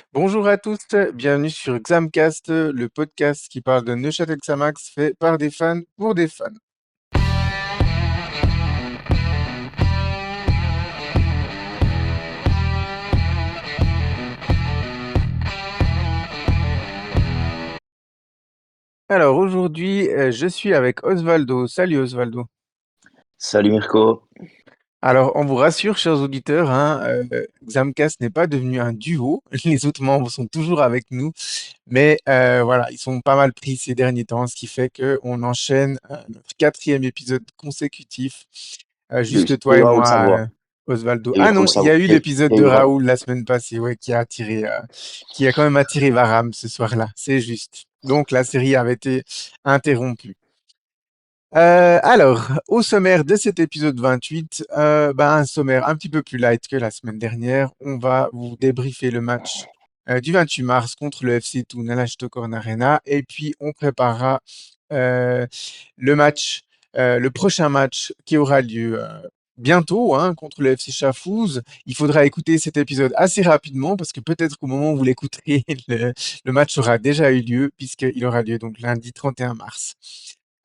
Bonjour à tous, bienvenue sur Xamcast, le podcast qui parle de Neuchâtel Xamax fait par des fans pour des fans. Alors aujourd'hui, je suis avec Osvaldo. Salut Osvaldo. Salut Mirko. Alors on vous rassure, chers auditeurs, hein, Xamcast n'est pas devenu un duo. Les autres membres sont toujours avec nous, mais voilà, ils sont pas mal pris ces derniers temps, ce qui fait qu'on enchaîne notre quatrième épisode consécutif. Juste Et toi et Raoul moi, Savoie. Osvaldo. Et Ah Raoul non, il y Savoie. a eu l'épisode Et de eu Raoul. Raoul la semaine passée, ouais, qui a quand même attiré Varam ce soir-là. C'est juste. Donc la série avait été interrompue. Alors, au sommaire de cet épisode 28, un sommaire un petit peu plus light que la semaine dernière. On va vous débriefer le match du 28 mars contre le FC Thun à la Stockholm Arena. Et puis, on préparera euh, le match, le prochain match qui aura lieu bientôt hein, contre le FC Schaffhouse. Il faudra écouter cet épisode assez rapidement parce que peut-être qu'au moment où vous l'écouterez, le match aura déjà eu lieu puisqu'il aura lieu donc lundi 31 mars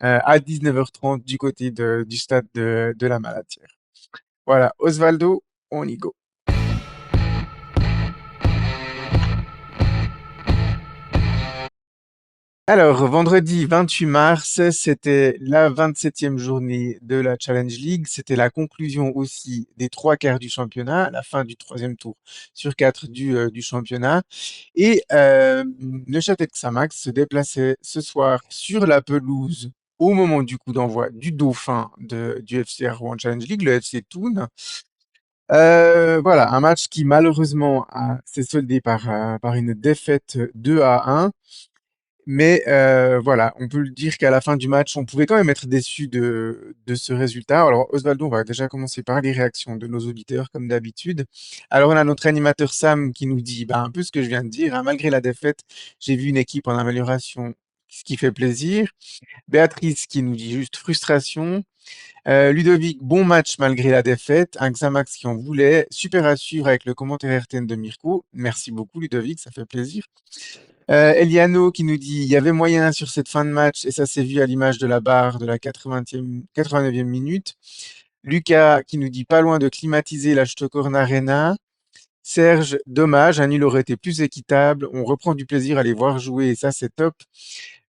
à 19h30 du côté du stade de la Malatière. Voilà, Osvaldo, on y go. Alors, vendredi 28 mars, c'était la 27e journée de la Challenge League. C'était la conclusion aussi des trois quarts du championnat, la fin du troisième tour sur quatre du championnat. Et Neuchâtel Xamax se déplaçait ce soir sur la pelouse au moment du coup d'envoi du dauphin du FCR Rouen Challenge League, le FC Thun. Voilà, un match qui malheureusement s'est soldé par une défaite 2-1. Mais voilà, on peut le dire qu'à la fin du match, on pouvait quand même être déçu de ce résultat. Alors, Osvaldo, on va déjà commencer par les réactions de nos auditeurs, comme d'habitude. Alors, on a notre animateur Sam qui nous dit un peu ce que je viens de dire, hein. Malgré la défaite, j'ai vu une équipe en amélioration, ce qui fait plaisir. Béatrice qui nous dit juste frustration. Ludovic, bon match malgré la défaite. Un Xamax qui en voulait. Super à suivre avec le commentaire RTN de Mirko. Merci beaucoup, Ludovic, ça fait plaisir. Eliano qui nous dit il y avait moyen sur cette fin de match et ça s'est vu à l'image de la barre de la 80e, 89e minute. Lucas qui nous dit pas loin de climatiser la Stockholm Arena. Serge, dommage, un nul aurait été plus équitable. On reprend du plaisir à les voir jouer et ça c'est top.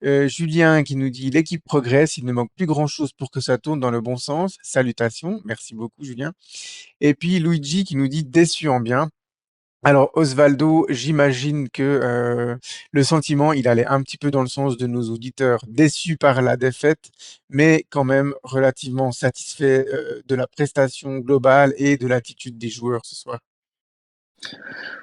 Julien qui nous dit l'équipe progresse, il ne manque plus grand-chose pour que ça tourne dans le bon sens. Salutations, merci beaucoup Julien. Et puis Luigi qui nous dit déçu en bien. Alors Osvaldo, j'imagine que le sentiment, il allait un petit peu dans le sens de nos auditeurs, déçus par la défaite, mais quand même relativement satisfaits de la prestation globale et de l'attitude des joueurs ce soir.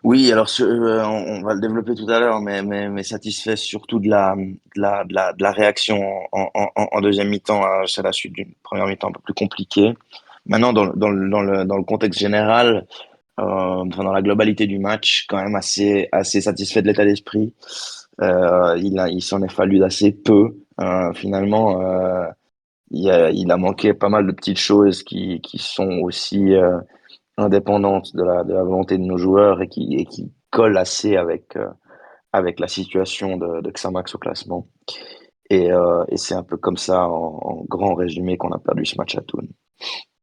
Oui, alors on va le développer tout à l'heure, mais satisfait surtout de la réaction en deuxième mi-temps. C'est la suite d'une première mi-temps un peu plus compliquée. Maintenant, dans le contexte général, enfin, dans la globalité du match, quand même assez satisfait de l'état d'esprit. Il s'en est fallu d'assez peu. Finalement, il a manqué pas mal de petites choses qui sont aussi indépendantes de la volonté de nos joueurs et qui collent assez avec la situation de Xamax au classement. Et c'est un peu comme ça, en grand résumé, qu'on a perdu ce match à Thun.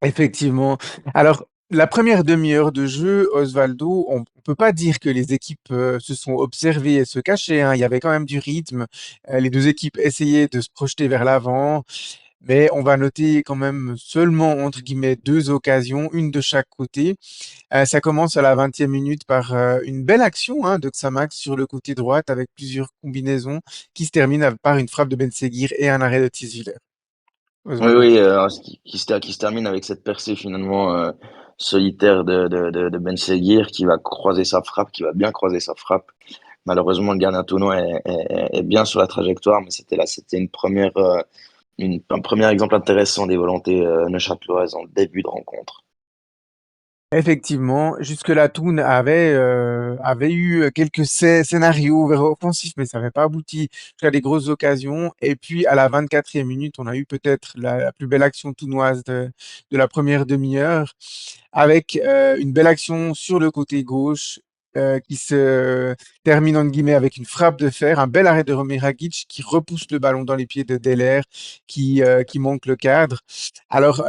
Effectivement. Alors, la première demi-heure de jeu, Osvaldo, on ne peut pas dire que les équipes se sont observées et se cachaient, hein. Il y avait quand même du rythme. Les deux équipes essayaient de se projeter vers l'avant. Mais on va noter quand même seulement, entre guillemets, deux occasions, une de chaque côté. Ça commence à la 20e minute par une belle action hein, de Xamax sur le côté droite avec plusieurs combinaisons qui se terminent par une frappe de Ben Seguir et un arrêt de Tisviller. Oui, Osvaldo. oui, qui se termine avec cette percée finalement solitaire de Ben Seguir qui va croiser sa frappe, qui va bien croiser sa frappe. Malheureusement, le gardien tournoi est bien sur la trajectoire, mais c'était un premier exemple intéressant des volontés neuchâteloises en début de rencontre. Effectivement, jusque-là, Toon avait eu quelques scénarios vers offensifs, mais ça n'avait pas abouti jusqu'à des grosses occasions. Et puis, à la 24e minute, on a eu peut-être la plus belle action tournoise de la première demi-heure, avec une belle action sur le côté gauche. qui se termine entre guillemets avec une frappe de fer, un bel arrêt de Romeragic qui repousse le ballon dans les pieds de Deller, qui manque le cadre. Alors,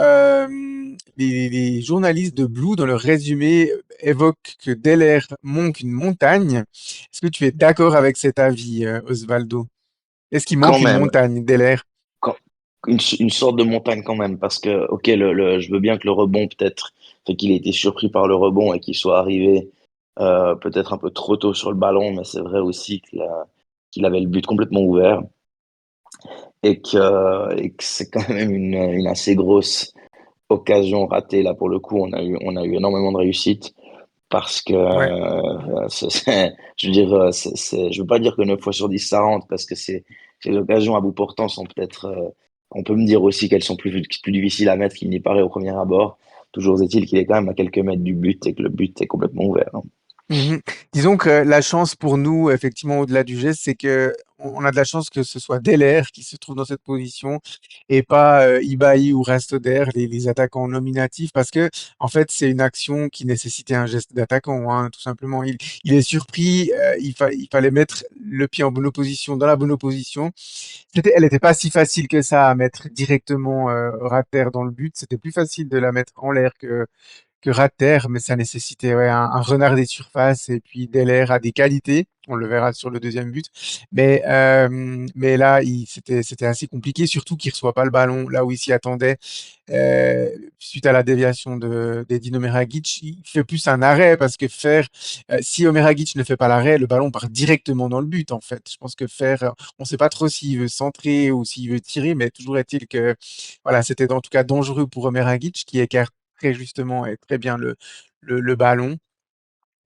les journalistes de Blue, dans leur résumé, évoquent que Deller manque une montagne. Est-ce que tu es d'accord avec cet avis, Osvaldo? Est-ce qu'il Quand manque une même, montagne, Deller? quand- une sorte de montagne quand même, parce que, ok, je veux bien que le rebond peut-être fait qu'il ait été surpris par le rebond et qu'il soit arrivé peut-être un peu trop tôt sur le ballon, mais c'est vrai aussi qu'il avait le but complètement ouvert et que c'est quand même une assez grosse occasion ratée là pour le coup. On a eu énormément de réussite parce que, Ouais. je veux dire, je veux pas dire que 9 fois sur 10 ça rentre parce que ces occasions à bout portant sont peut-être, on peut me dire aussi qu'elles sont plus difficiles à mettre qu'il n'y paraît au premier abord. Toujours est-il qu'il est quand même à quelques mètres du but et que le but est complètement ouvert, hein. Mhm. Disons que la chance pour nous, effectivement, au-delà du geste, c'est que on a de la chance que ce soit Deller qui se trouve dans cette position et pas Ibai ou Rastoder, les attaquants nominatifs, parce que en fait, c'est une action qui nécessitait un geste d'attaquant, hein, tout simplement. Il est surpris, il fallait mettre le pied en bonne opposition, dans la bonne opposition. Elle n'était pas si facile que ça à mettre directement Rater dans le but. C'était plus facile de la mettre en l'air que Rater, mais ça nécessitait ouais, un renard des surfaces et puis Deller a des qualités. On le verra sur le deuxième but. Mais là, c'était assez compliqué, surtout qu'il ne reçoit pas le ballon là où il s'y attendait. Suite à la déviation d'Edin Omeragic, il fait plus un arrêt parce que si Omeragic ne fait pas l'arrêt, le ballon part directement dans le but en fait. Je pense que on ne sait pas trop s'il veut centrer ou s'il veut tirer, mais toujours est-il que voilà, c'était en tout cas dangereux pour Omeragic qui écarte très justement et très bien le ballon.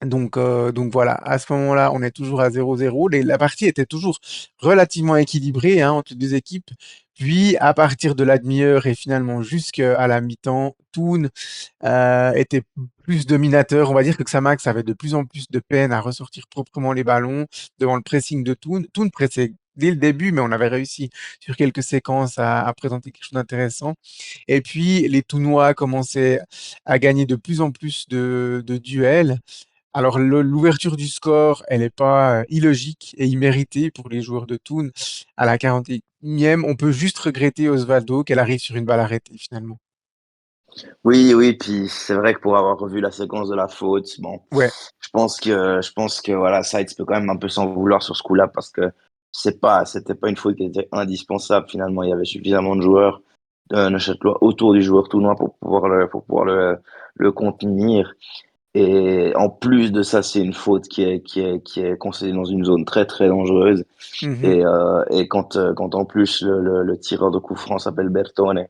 Donc voilà, à ce moment-là, on est toujours à 0-0. La partie était toujours relativement équilibrée hein, entre les deux équipes. Puis, à partir de la demi-heure et finalement jusqu'à la mi-temps, Toon était plus dominateur. On va dire que Xamax avait de plus en plus de peine à ressortir proprement les ballons devant le pressing de Toon. Toon pressait dès le début, mais on avait réussi sur quelques séquences à présenter quelque chose d'intéressant. Et puis, les Tounois commençaient à gagner de plus en plus de duels. Alors, l'ouverture du score, elle n'est pas illogique et imméritée pour les joueurs de Toon. À la 41e, on peut juste regretter Osvaldo qu'elle arrive sur une balle arrêtée finalement. Oui, oui, puis c'est vrai que pour avoir revu la séquence de la faute, bon, Ouais. je pense que voilà, Sides peut quand même un peu s'en vouloir sur ce coup-là parce que c'était pas une faute qui était indispensable finalement. Il y avait suffisamment de joueurs de Neuchâtelois autour du joueur tournoi pour pouvoir le contenir. Et en plus de ça, c'est une faute qui est concédée dans une zone très très dangereuse. Mhm. Et quand en plus le tireur de coup franc s'appelle Bertone,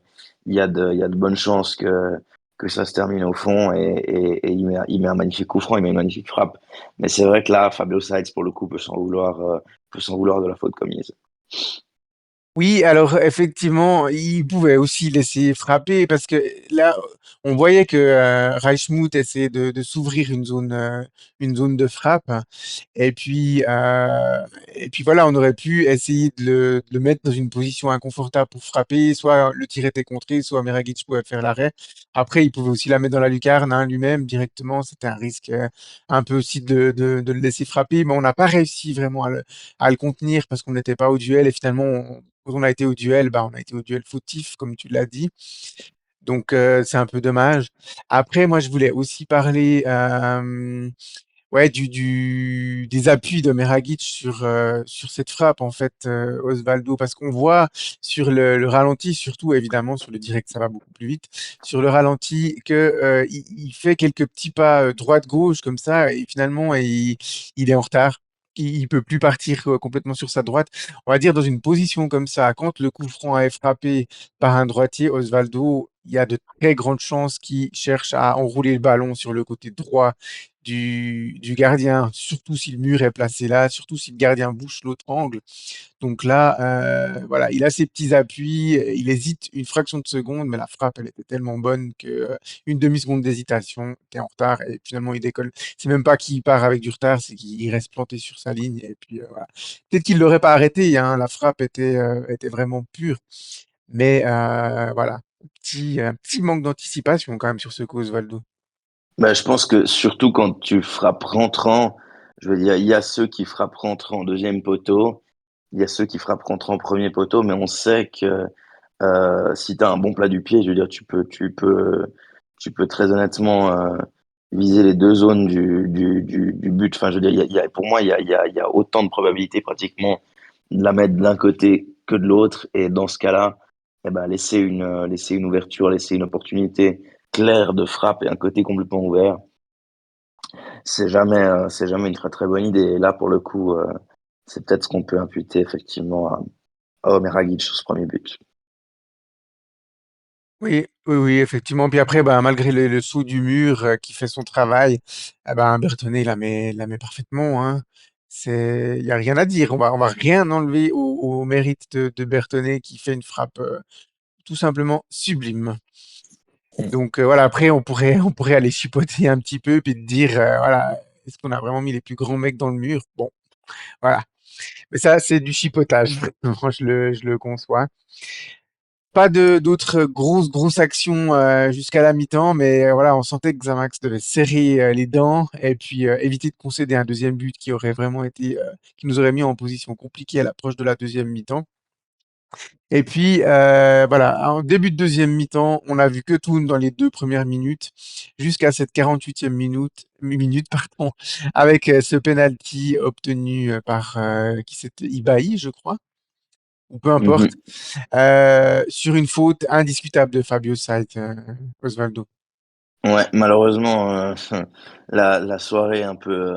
il y a de bonnes chances que ça se termine au fond et il met un magnifique coup franc, il met une magnifique frappe. Mais c'est vrai que là, Fabio Sides, pour le coup, peut s'en vouloir de la faute commise. Oui, alors effectivement, il pouvait aussi laisser frapper parce que là, on voyait que Reichmuth essayait de s'ouvrir une zone de frappe. Et puis voilà, on aurait pu essayer de le mettre dans une position inconfortable pour frapper. Soit le tir était contré, soit Meragic pouvait faire l'arrêt. Après, il pouvait aussi la mettre dans la lucarne hein, lui-même directement. C'était un risque un peu aussi de le laisser frapper, mais on n'a pas réussi vraiment à le contenir parce qu'on n'était pas au duel et finalement quand on a été au duel, bah, on a été au duel fautif, comme tu l'as dit. Donc, c'est un peu dommage. Après, moi, je voulais aussi parler ouais, des appuis de Meragic sur cette frappe, en fait, Osvaldo, parce qu'on voit sur le ralenti, surtout évidemment sur le direct, ça va beaucoup plus vite, sur le ralenti, que il fait quelques petits pas droite-gauche comme ça, et finalement, il est en retard. Il peut plus partir complètement sur sa droite. On va dire dans une position comme ça, quand le coup franc est frappé par un droitier, Osvaldo, il y a de très grandes chances qu'il cherche à enrouler le ballon sur le côté droit du gardien, surtout si le mur est placé là, surtout si le gardien bouche l'autre angle. Donc là, voilà, il a ses petits appuis, il hésite une fraction de seconde, mais la frappe, elle était tellement bonne que une demi-seconde d'hésitation, t'es en retard et finalement il décolle. C'est même pas qu'il part avec du retard, c'est qu'il reste planté sur sa ligne et puis voilà. Peut-être qu'il l'aurait pas arrêté, hein, la frappe était vraiment pure, mais voilà, petit manque d'anticipation quand même sur ce coup, Osvaldo. Bah, je pense que surtout quand tu frappes rentrant, je veux dire, il y a ceux qui frappent rentrant en deuxième poteau, il y a ceux qui frappent rentrant en premier poteau, mais on sait que si tu as un bon plat du pied, je veux dire, tu peux très honnêtement viser les deux zones du but. Enfin, je veux dire, pour moi, il y a autant de probabilités pratiquement de la mettre d'un côté que de l'autre. Et dans ce cas-là, eh ben, laisser une ouverture, laisser une opportunité claire de frappe et un côté complètement ouvert, c'est jamais une très très bonne idée. Et là, pour le coup, c'est peut-être ce qu'on peut imputer effectivement à Omer Agic sur ce premier but. Oui, oui, oui, effectivement. Puis après, ben, malgré le saut du mur qui fait son travail, eh ben, Bertonnet la met parfaitement, hein. Il y a rien à dire. On va rien enlever au mérite de Bertonnet qui fait une frappe tout simplement sublime. Donc voilà, après, on pourrait aller chipoter un petit peu puis te dire, voilà, est-ce qu'on a vraiment mis les plus grands mecs dans le mur? Bon, voilà. Mais ça, c'est du chipotage. Moi, je le conçois. Pas d'autres grosses actions jusqu'à la mi-temps, mais voilà, on sentait que Xamax devait serrer les dents et puis éviter de concéder un deuxième but qui aurait vraiment été, qui nous aurait mis en position compliquée à l'approche de la deuxième mi-temps. Et puis voilà, en début de deuxième mi-temps, on a vu que Toon dans les 2 premières minutes, jusqu'à cette 48e minute, pardon, avec ce penalty obtenu par qui c'était Ibaï, je crois, ou peu importe. Mhm. Sur une faute indiscutable de Fabio Sait, Osvaldo. Ouais, malheureusement, la soirée un peu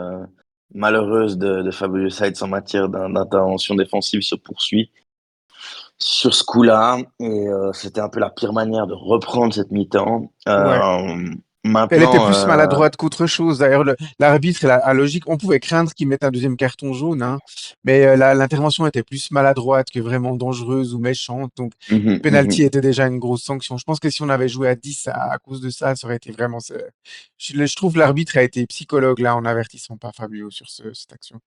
malheureuse de Fabio Sides en matière d'intervention défensive se poursuit sur ce coup-là. Et c'était un peu la pire manière de reprendre cette mi-temps. Ouais. Elle était Maintenant, plus maladroite qu'autre chose. D'ailleurs, l'arbitre, la logique, on pouvait craindre qu'il mette un deuxième carton jaune, hein, mais l'intervention était plus maladroite que vraiment dangereuse ou méchante. Donc, le mhm, penalty mhm, était déjà une grosse sanction. Je pense que si on avait joué à 10 à cause de ça, ça aurait été vraiment. Je trouve que l'arbitre a été psychologue là en avertissant pas Fabio sur cette action.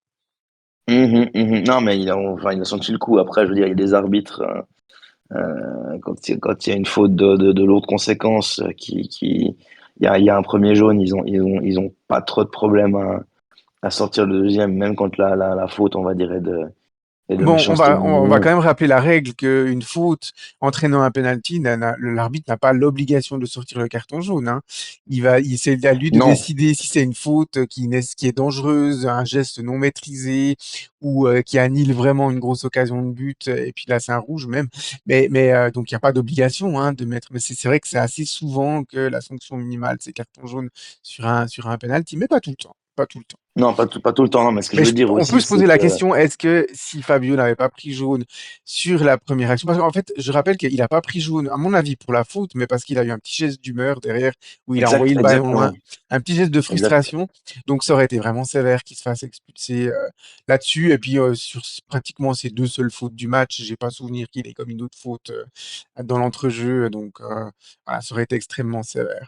mhm, mhm. Non, mais il a senti le coup. Après, je veux dire, il y a des arbitres, quand il y a une faute de lourde conséquence, il y a un premier jaune, ils ont pas trop de problèmes à sortir le deuxième, même quand la faute, on va dire, est de Bon, méchanceté on va quand minime. même rappeler la règle qu'une faute entraînant un penalty, l'arbitre n'a pas l'obligation de sortir le carton jaune, hein. C'est à lui de Non. décider si c'est une faute qui est dangereuse, un geste non maîtrisé ou qui annule vraiment une grosse occasion de but. Et puis là, c'est un rouge même. Mais donc il n'y a pas d'obligation hein, de mettre. Mais c'est vrai que c'est assez souvent que la sanction minimale, c'est carton jaune sur un penalty, mais pas tout le temps, pas tout le temps. Non, pas tout le temps, hein, mais ce que je Mais veux dire on peut aussi, se c'est poser la que question, est-ce que si Fabio n'avait pas pris jaune sur la première action, parce qu'en fait, je rappelle qu'il n'a pas pris jaune, à mon avis, pour la faute, mais parce qu'il a eu un petit geste d'humeur derrière, où il a envoyé le ballon loin, exactement, un petit geste de exact. frustration. Donc, ça aurait été vraiment sévère qu'il se fasse expulser là-dessus. Et puis, sur pratiquement ses deux seules fautes du match, j'ai pas souvenir qu'il ait commis d'autres fautes dans l'entrejeu. Donc, voilà, ça aurait été extrêmement sévère.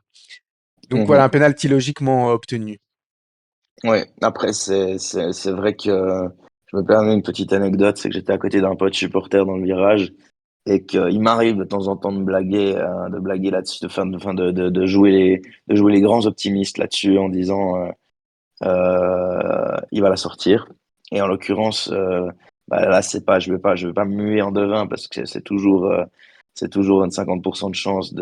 Donc, voilà, un Mhm. pénalty logiquement obtenu. Ouais. Après, c'est vrai que je me permets une petite anecdote, c'est que j'étais à côté d'un pote supporter dans le virage et qu'il m'arrive de temps en temps de blaguer là-dessus, de jouer les grands optimistes là-dessus en disant il va la sortir. Et en l'occurrence, bah, là, je vais pas me muer en devin parce que c'est toujours une 50% de chance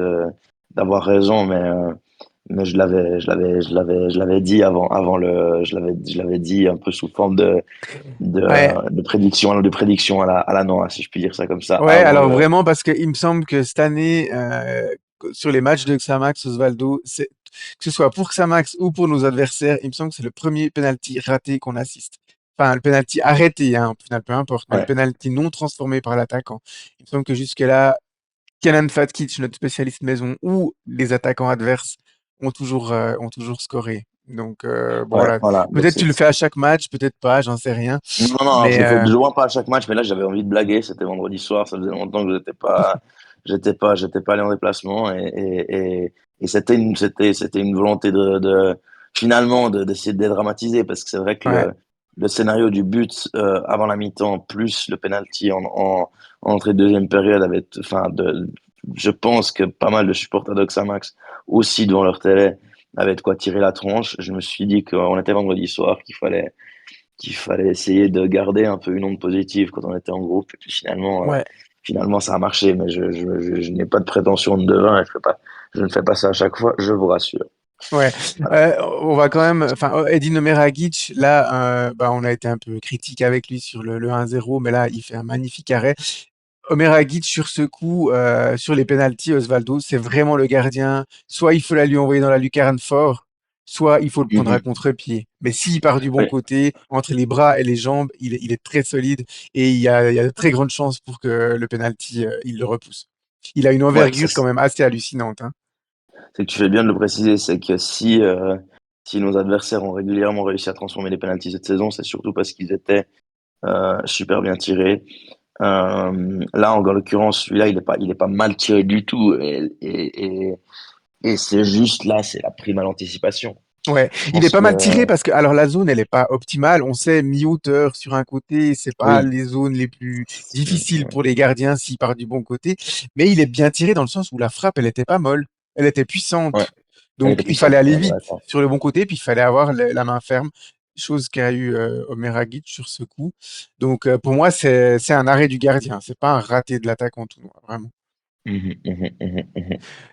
d'avoir raison, mais je l'avais dit je l'avais dit un peu sous forme de, Ouais, de prédiction à la Noah, si je puis dire ça comme ça, ouais, avant alors le. vraiment, parce qu'il me semble que cette année, sur les matchs de Xamax, Osvaldo, que ce soit pour Xamax ou pour nos adversaires, il me semble que c'est le premier penalty raté qu'on assiste. Enfin, le penalty arrêté, hein, au final, peu importe, mais le Ouais. penalty non transformé par l'attaquant. Il me semble que jusque-là, Kenan Fatkic, notre spécialiste maison, ou les attaquants adverses ont toujours scoré. Donc, bon, Ouais, voilà. voilà. Donc Peut-être tu le fais à chaque match, peut-être pas, j'en sais rien. non, non, non, je Mais, le fais de loin pas à chaque match, mais là j'avais envie de blaguer. C'était vendredi soir, ça faisait longtemps que j'étais pas allé en déplacement et c'était une volonté finalement d'essayer de dédramatiser parce que c'est vrai que ouais. le scénario du but avant la mi-temps plus le penalty en entrée de deuxième période enfin je pense que pas mal de supporters d'Oxamax aussi devant leur télé avait de quoi tirer la tronche. Je me suis dit qu'on était vendredi soir, qu'il fallait essayer de garder un peu une onde positive quand on était en groupe. Et puis Ouais, finalement ça a marché, mais je n'ai pas de prétention de devin et je ne fais pas ça à chaque fois, je vous rassure. ouais. Voilà. On va quand même, enfin, Edin Omeragic, là, bah, on a été un peu critique avec lui sur le 1-0, mais là, il fait un magnifique arrêt. Omeragic sur ce coup, sur les pénaltys, Osvaldo, c'est vraiment le gardien. Soit il faut la lui envoyer dans la lucarne fort, soit il faut le prendre à Mhm. contre-pied. Mais s'il part du bon Oui, côté, entre les bras et les jambes, il est très solide et il y a de très grandes chances pour que le penalty, il le repousse. Il a une ouais, envergure quand même assez hallucinante, hein. c'est que tu fais bien de le préciser, c'est que si nos adversaires ont régulièrement réussi à transformer les pénaltys cette saison, c'est surtout parce qu'ils étaient super bien tirés. Là, en l'occurrence, celui-là, il est pas mal tiré du tout. Et c'est juste là, c'est la prime à l'anticipation. Ouais, Je il est pense pas que mal tiré parce que alors la zone elle est pas optimale. On sait mi-hauteur sur un côté, c'est pas oui, les zones les plus difficiles Mhm. pour les gardiens s'il part du bon côté, mais il est bien tiré dans le sens où la frappe elle était pas molle, elle était Ouais, puissante. elle Donc était il fallait puissante. aller Ouais, vite d'accord. sur le bon côté puis il fallait avoir la main ferme, chose qu'a eu Omer Agic sur ce coup. Donc pour moi c'est un arrêt du gardien, c'est pas un raté de l'attaquant tout noir, vraiment. Mhm.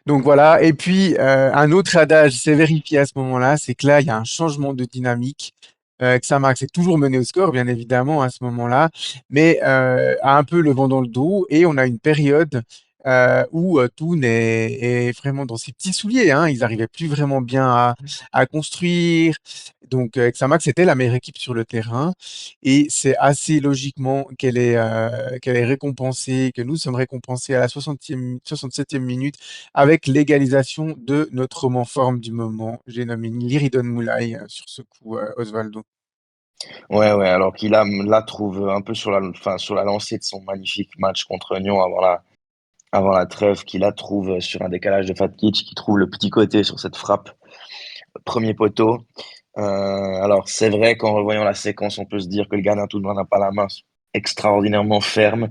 Donc voilà, et puis un autre adage s'est vérifié à ce moment-là, c'est que là, il y a un changement de dynamique. Que Xamax est toujours mené au score, bien évidemment, à ce moment-là, mais a un peu le vent dans le dos, et on a une période où Toon est vraiment dans ses petits souliers, hein. Ils n'arrivaient plus vraiment bien à construire. Donc Xamax était la meilleure équipe sur le terrain, et c'est assez logiquement qu'elle est récompensée, que nous sommes récompensés à la 67e minute avec l'égalisation de notre homme en forme du moment. J'ai nommé Liridon Moulay sur ce coup, Osvaldo. Ouais. Alors qu'il a là trouve un peu sur la lancée de son magnifique match contre Nyon avant la trêve, qu'il la trouve sur un décalage de Fatkic, qui trouve le petit côté sur cette frappe premier poteau. Alors c'est vrai qu'en revoyant la séquence, on peut se dire que le gardien tout de même n'a pas la main extraordinairement ferme.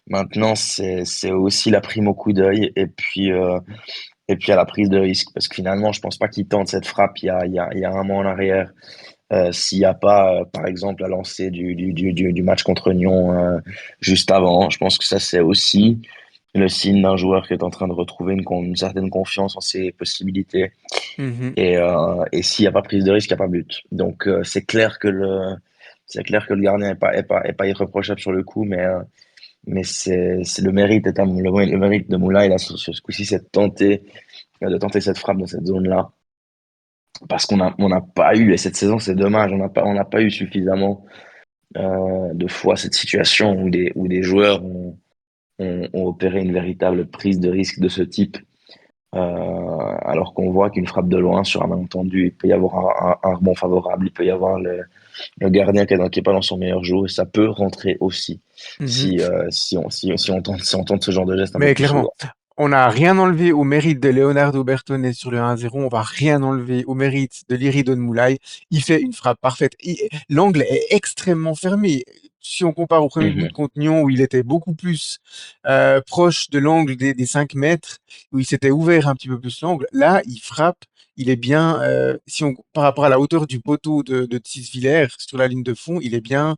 Maintenant, c'est aussi la prime au coup d'œil et puis à la prise de risque, parce que finalement, je pense pas qu'il tente cette frappe il y a un mois en arrière. S'il n'y a pas, par exemple, la lancée du match contre Nyon juste avant, je pense que ça, c'est aussi le signe d'un joueur qui est en train de retrouver une certaine confiance en ses possibilités. Mhm, Et s'il n'y a pas prise de risque, il n'y a pas but. Donc, c'est clair que le gardien est pas irréprochable sur le coup, mais c'est le mérite, le mérite de Moulay, là, sur ce coup-ci, c'est de tenter cette frappe dans cette zone-là. Parce on n'a pas eu, et cette saison, c'est dommage, on n'a pas eu suffisamment de fois cette situation où des joueurs ont opéré une véritable prise de risque de ce type. Alors qu'on voit qu'une frappe de loin sur un malentendu, il peut y avoir un rebond favorable, il peut y avoir le gardien qui est pas dans son meilleur jour, et ça peut rentrer aussi mhm. si on tente ce genre de geste un peu Mais plus clairement, souvent. on n'a rien enlevé au mérite de Leonardo Bertone sur le 1-0. On va rien enlever au mérite de Liridon Moulay. Il fait une frappe parfaite. L'angle est extrêmement fermé. Si on compare au premier but Mhm, contre Nyon, où il était beaucoup plus proche de l'angle des 5 mètres, où il s'était ouvert un petit peu plus l'angle, là, il frappe. Il est bien, si on, par rapport à la hauteur du poteau de Tisvillers sur la ligne de fond, il est bien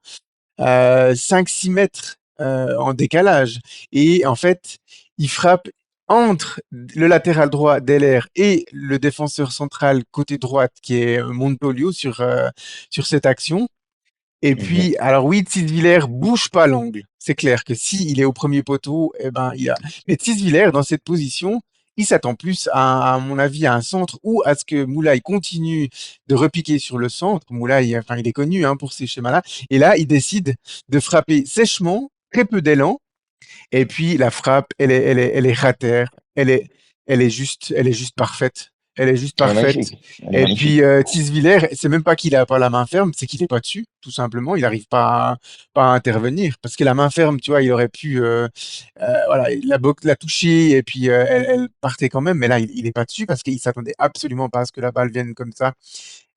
5-6 mètres en décalage. Et en fait, il frappe entre le latéral droit Deller et le défenseur central côté droite qui est Montolio sur cette action. Et mhm. puis, alors oui, Tisvillers bouge pas l'angle. C'est clair que si il est au premier poteau, eh ben, il a. Mais Tisvillers, dans cette position, il s'attend plus à mon avis, à un centre ou à ce que Moulay continue de repiquer sur le centre. Moulay, enfin, il est connu hein, pour ces schémas-là. Et là, il décide de frapper sèchement, très peu d'élan, et puis la frappe, elle est rater, elle est juste parfaite. Elle est juste Elle est parfaite. magnifique, elle est Et puis magnifique. Tisvillers, c'est même pas qu'il a pas la main ferme, c'est qu'il est pas dessus, tout simplement. Il n'arrive pas à intervenir parce que la main ferme, tu vois, il aurait pu, voilà, la toucher et puis elle partait quand même. Mais là, il est pas dessus parce qu'il s'attendait absolument pas à ce que la balle vienne comme ça.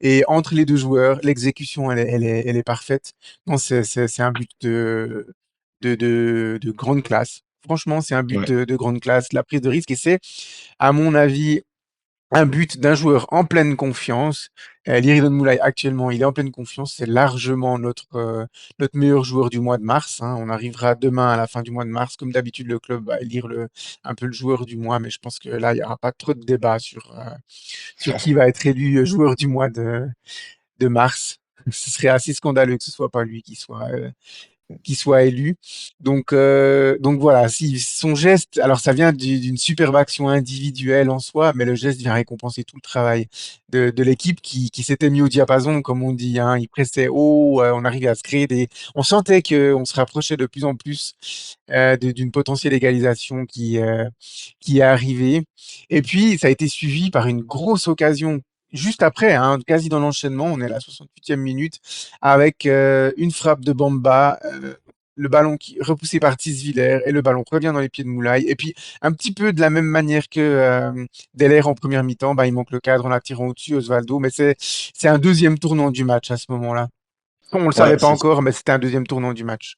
Et entre les deux joueurs, l'exécution, elle est parfaite. Non, c'est un but de grande classe. Franchement, c'est un but Ouais. de grande classe, la prise de risque. Et c'est, à mon avis, un but d'un joueur en pleine confiance. Lyridon Moulay, actuellement, il est en pleine confiance. C'est largement notre meilleur joueur du mois de mars, hein. On arrivera demain à la fin du mois de mars. Comme d'habitude, le club va élire un peu le joueur du mois, mais je pense que là, il n'y aura pas trop de débat sur qui va être élu joueur du mois de mars. Ce serait assez scandaleux que ce soit pas lui qui soit élu. Donc voilà, si son geste, alors ça vient d'une superbe action individuelle en soi, mais le geste vient récompenser tout le travail de l'équipe qui s'était mis au diapason, comme on dit, hein. Il pressait haut, on arrivait à se créer on sentait qu'on se rapprochait de plus en plus d'une potentielle égalisation qui est arrivée. Et puis, ça a été suivi par une grosse occasion juste après, hein, quasi dans l'enchaînement, on est à la 68e minute, avec une frappe de Bamba, le ballon qui repoussé par Tisviller et le ballon revient dans les pieds de Moulay. Et puis un petit peu de la même manière que Deler en première mi-temps, bah, il manque le cadre en la tirant au-dessus, Osvaldo, mais c'est un deuxième tournant du match à ce moment-là. On le Ouais, savait pas encore, mais c'était un deuxième tournant du match.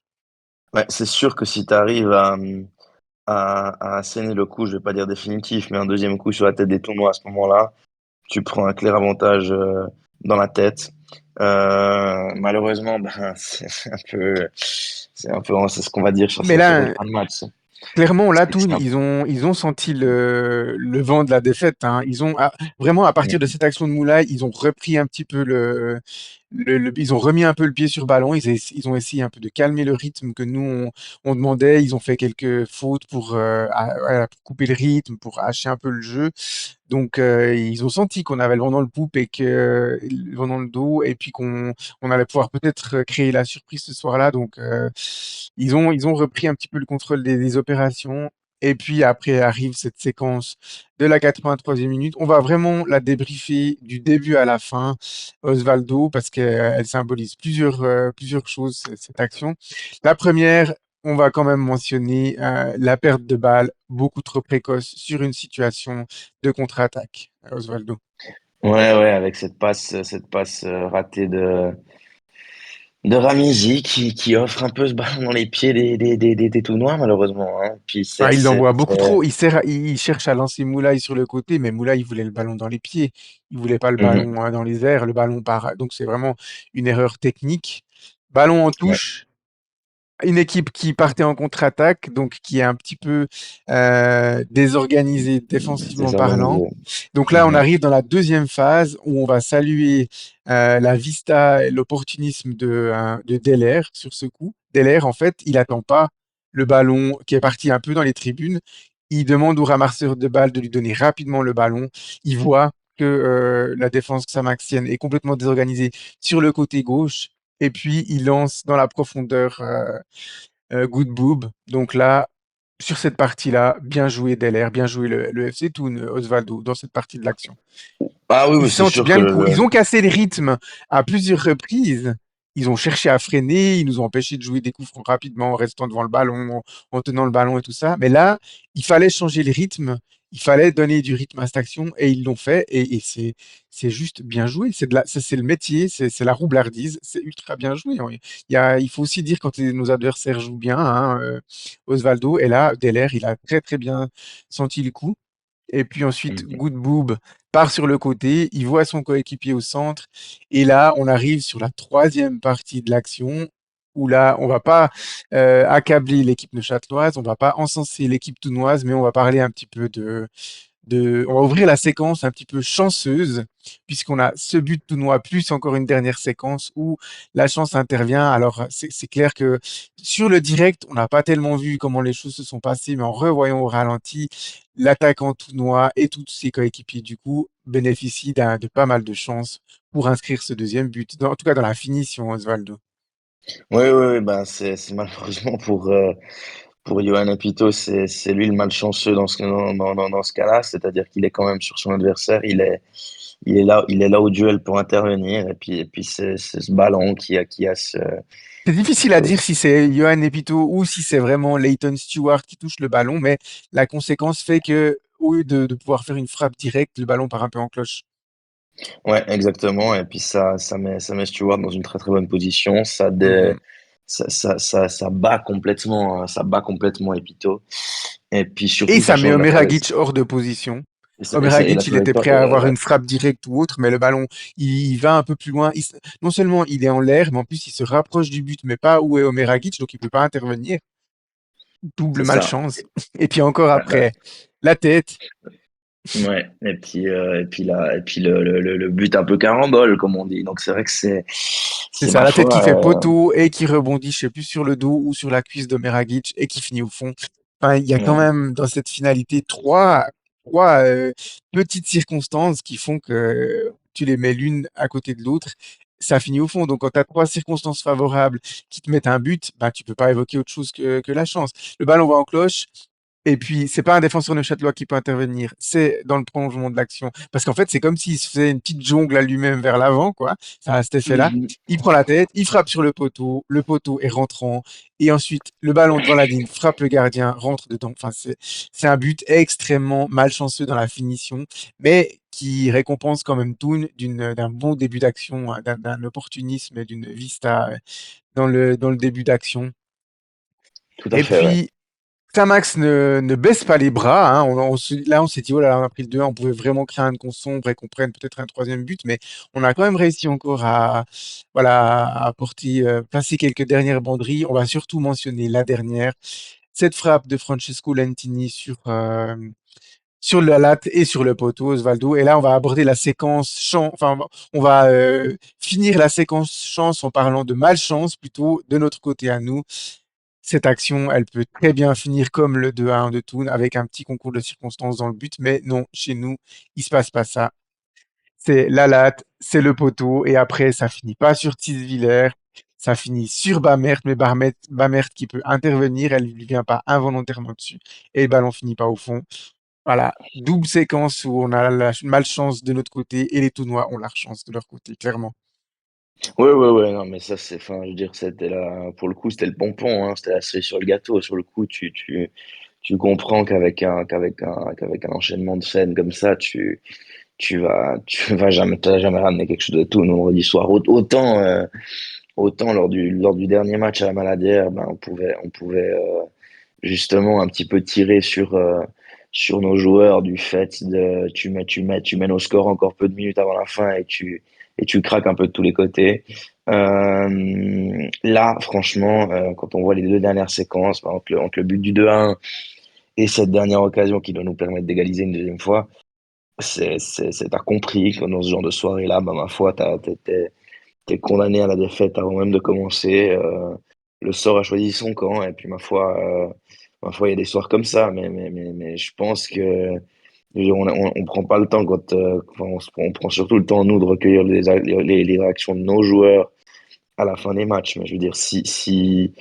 ouais, c'est sûr que si tu arrives à asséner le coup, je vais pas dire définitif, mais un deuxième coup sur la tête des tournois à ce moment-là, tu prends un clair avantage dans la tête. Malheureusement, ben, c'est ce qu'on va dire sur Mais ces là, fins de match. clairement, là, C'est Toon, un- ils ont senti le vent de la défaite, hein. Vraiment, à partir de cette action de Moulay, ils ont repris un petit peu ils ont remis un peu le pied sur ballon. Ils ont essayé un peu de calmer le rythme que nous, on demandait. Ils ont fait quelques fautes pour couper le rythme, pour hacher un peu le jeu. Donc, ils ont senti qu'on avait le vent dans le poupe et le vent dans le dos, et puis on allait pouvoir peut-être créer la surprise ce soir-là. Donc, ils ont repris un petit peu le contrôle des opérations. Et puis après arrive cette séquence de la 83e minute. On va vraiment la débriefer du début à la fin, Osvaldo, parce qu'elle symbolise plusieurs choses, cette action. La première, on va quand même mentionner la perte de balle beaucoup trop précoce sur une situation de contre-attaque, Osvaldo. ouais, avec cette passe ratée de Ramizi qui offre un peu ce ballon dans les pieds des Tournois, malheureusement, hein. Puis Ah, il l'envoie beaucoup trop. Il cherche à lancer Moulay sur le côté, mais Moulay, il voulait le ballon dans les pieds. Il voulait pas le Mhm. ballon dans les airs. Le ballon part. Donc, c'est vraiment une erreur technique. Ballon en Ouais, touche. Une équipe qui partait en contre-attaque, donc qui est un petit peu désorganisée défensivement parlant. désorganisé. Donc là, on Mhm. arrive dans la deuxième phase où on va saluer la vista et l'opportunisme de Deler sur ce coup. Deler, en fait, il attend pas le ballon qui est parti un peu dans les tribunes. Il demande au ramasseur de balles de lui donner rapidement le ballon. Il voit que la défense xamaxienne est complètement désorganisée sur le côté gauche. Et puis, il lance dans la profondeur Good Boob. Donc là, sur cette partie-là, bien joué Deller, bien joué le FC Thun, Osvaldo, dans cette partie de l'action. Ah oui, Ils oui, c'est sentent sûr bien que le coup. Ils ont cassé le rythme à plusieurs reprises. Ils ont cherché à freiner, ils nous ont empêché de jouer des coups francs rapidement en restant devant le ballon, en tenant le ballon et tout ça. Mais là, il fallait changer le rythme, il fallait donner du rythme à cette action et ils l'ont fait. Et c'est juste bien joué. C'est le métier, c'est la roublardise, c'est ultra bien joué. Il faut aussi dire quand nos adversaires jouent bien, hein, Osvaldo. Et là, Deller, il a très très bien senti le coup. Et puis ensuite, Mhm. Good Boob part sur le côté, il voit son coéquipier au centre. Et là, on arrive sur la troisième partie de l'action, où là, on va pas accabler l'équipe neuchâteloise, on va pas encenser l'équipe tounoise, mais on va parler un petit peu on va ouvrir la séquence un petit peu chanceuse, puisqu'on a ce but tournoi plus encore une dernière séquence où la chance intervient. Alors, c'est clair que sur le direct, on n'a pas tellement vu comment les choses se sont passées, mais en revoyant au ralenti, l'attaquant tournoi et tous ses coéquipiers, du coup, bénéficient de pas mal de chances pour inscrire ce deuxième but, en tout cas dans la finition, Osvaldo. Oui, oui, oui, ben c'est malheureusement pour Johan Apito, c'est lui le malchanceux dans ce cas-là, c'est-à-dire qu'il est quand même sur son adversaire, il est là au duel pour intervenir, et puis c'est ce ballon qui a C'est difficile à dire si c'est Johan Epito ou si c'est vraiment Leighton Stewart qui touche le ballon, mais la conséquence fait que, au lieu de pouvoir faire une frappe directe, le ballon part un peu en cloche. ouais, exactement, et puis ça met Stewart dans une très très bonne position, Mhm. ça bat complètement Epito, et puis Et surtout ça ça met change la Omer trajectoire. Agic hors de position. Et la Omeragic, il était trajectoire, prêt à avoir une frappe directe ou autre, mais le ballon, il va un peu plus loin. Non seulement il est en l'air, mais en plus il se rapproche du but, mais pas où est Omeragic, donc il peut pas intervenir. Double c'est ça. malchance. Et puis encore après, la tête, Ouais, et puis le but un peu carambole, comme on dit. Donc c'est vrai que c'est c'est ça, ma la tête qui foi. fait poteau et qui rebondit, je sais plus, sur le dos ou sur la cuisse d'Omeragic et qui finit au fond. Enfin, il y a quand Ouais. même dans cette finalité trois petites circonstances qui font que tu les mets l'une à côté de l'autre, ça finit au fond. Donc quand tu as trois circonstances favorables qui te mettent un but, bah, tu peux pas évoquer autre chose que la chance. Le ballon va en cloche, et puis, c'est pas un défenseur neuchâtelois qui peut intervenir, c'est dans le prolongement de l'action. Parce qu'en fait, c'est comme s'il se faisait une petite jongle à lui-même vers l'avant, quoi. Ça a cet effet-là. Mhm. Il prend la tête, il frappe sur le poteau est rentrant, et ensuite, le ballon devant la ligne frappe le gardien, rentre dedans. Enfin, c'est un but extrêmement malchanceux dans la finition, mais qui récompense quand même Toon d'un bon début d'action, hein, d'un opportunisme et d'une vista dans le début d'action. Tout à Et fait, ouais. puis, Tamax ne baisse pas les bras, hein. Là, on s'est dit, oh là là, on a pris le 2-1, on pouvait vraiment craindre qu'on sombre et qu'on prenne peut-être un troisième but, mais on a quand même réussi encore voilà, à placer quelques dernières banderies. On va surtout mentionner la dernière, cette frappe de Francesco Lentini sur la latte et sur le poteau, Osvaldo. Et là, on va aborder la séquence chance, enfin, on va finir la séquence chance en parlant de malchance plutôt de notre côté à nous. Cette action, elle peut très bien finir comme le 2-1 de Toon avec un petit concours de circonstances dans le but, mais non, chez nous, il se passe pas ça. C'est la latte, c'est le poteau, et après, ça finit pas sur Tisviller, ça finit sur Bamert, mais Bamert qui peut intervenir, elle lui vient pas involontairement dessus, et le ballon finit pas au fond. Voilà, double séquence où on a la malchance de notre côté et les Tounois ont la chance de leur côté, clairement. Ouais, ouais, ouais, non, mais ça, enfin, je veux dire, c'était là, pour le coup, c'était le pompon, hein, c'était la cerise sur le gâteau. Sur le coup, tu comprends qu'avec un enchaînement de scènes comme ça, tu vas jamais, t'as jamais ramener quelque chose de tout vendredi soir. Autant lors du dernier match à la Maladière, ben, on pouvait, justement un petit peu tirer sur nos joueurs du fait de tu mènes au score encore peu de minutes avant la fin et tu craques un peu de tous les côtés. Là, franchement, quand on voit les deux dernières séquences, entre le but du 2-1 et cette dernière occasion qui doit nous permettre d'égaliser une deuxième fois, t'as compris que dans ce genre de soirée-là, bah, ma foi, t'es condamné à la défaite avant même de commencer. Le sort a choisi son camp et puis ma foi, il y a des soirs comme ça, mais je pense que je veux dire, on prend pas le temps enfin, on prend surtout le temps nous de recueillir les réactions de nos joueurs à la fin des matchs. Mais je veux dire, si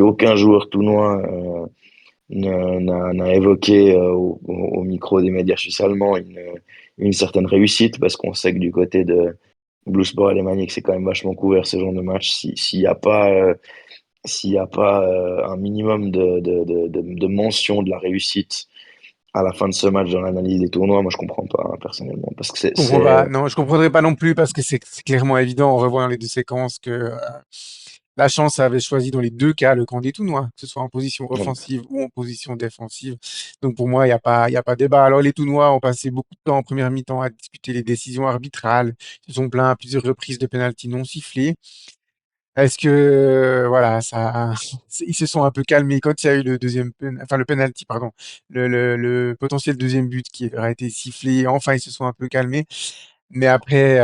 aucun joueur tournois n'a évoqué au micro des médias suisses allemands une certaine réussite, parce qu'on sait que du côté de Blue Sport alémanique, c'est quand même vachement couvert ce genre de match. S'il y a pas un minimum de mention de la réussite à la fin de ce match dans l'analyse des tournois, moi je comprends pas, hein, personnellement, parce que Je comprends pas. Non, je comprendrais pas non plus parce que c'est clairement évident en revoyant les deux séquences que la chance avait choisi dans les deux cas le camp des Tounois, que ce soit en position offensive ou en position défensive. Donc pour moi, il y a pas débat. Alors les Tounois ont passé beaucoup de temps en première mi-temps à discuter les décisions arbitrales. Ils se sont plaints à plusieurs reprises de pénaltys non sifflés. Est-ce que voilà, ça, ils se sont un peu calmés quand il y a eu le enfin le penalty, pardon, le potentiel deuxième but qui aurait été sifflé. Enfin, ils se sont un peu calmés. Mais après,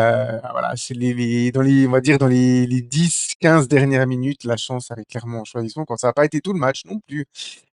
voilà, c'est on va dire dans les 10, 15 dernières minutes, la chance avait clairement choisi son quand ça n'a pas été tout le match non plus.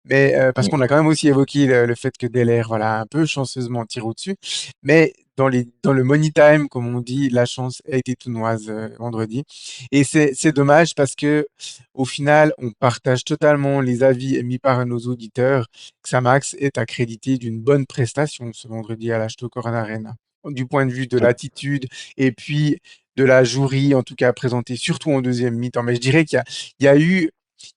Mais parce qu'on a quand même aussi évoqué le fait que Delair, voilà, un peu chanceusement tire au-dessus. Mais dans le money time, comme on dit, la chance a été tournoise vendredi. Et c'est dommage parce que au final, on partage totalement les avis émis par nos auditeurs. Xamax est accrédité d'une bonne prestation ce vendredi à l'Ashto Corona Arena. Du point de vue de l'attitude et puis de la jouerie, en tout cas présentée surtout en deuxième mi-temps. Mais je dirais il y a eu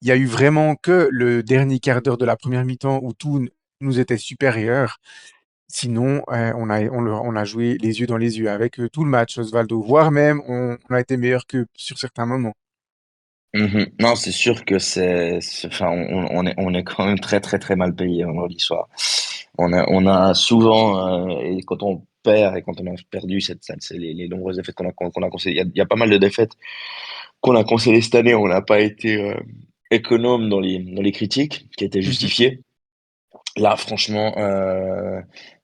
il y a eu vraiment que le dernier quart d'heure de la première mi-temps où tout nous était supérieur. Sinon, on a joué les yeux dans les yeux avec tout le match, Osvaldo, voire même on a été meilleur que sur certains moments. Mhm. Non, c'est sûr que enfin, on est quand même très, très, très mal payé vendredi soir. on a souvent, et quand on perd et quand on a perdu c'est les nombreuses défaites qu'on a concédées. Il y a pas mal de défaites qu'on a concédées cette année. On n'a pas été économe dans les critiques qui étaient Mhm. justifiées. Là, franchement,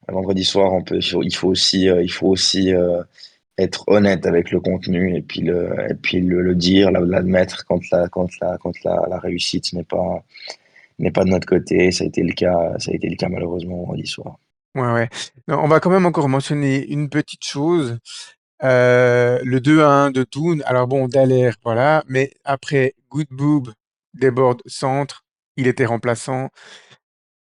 vendredi soir, il faut aussi être honnête avec le contenu et puis le dire, l'admettre quand la réussite n'est pas de notre côté. Ça a été le cas malheureusement vendredi soir. Ouais, ouais. Non, on va quand même encore mentionner une petite chose. Le 2-1 de Toon. Alors bon, Dallaire, voilà. Mais après, Good Boob déborde centre. Il était remplaçant.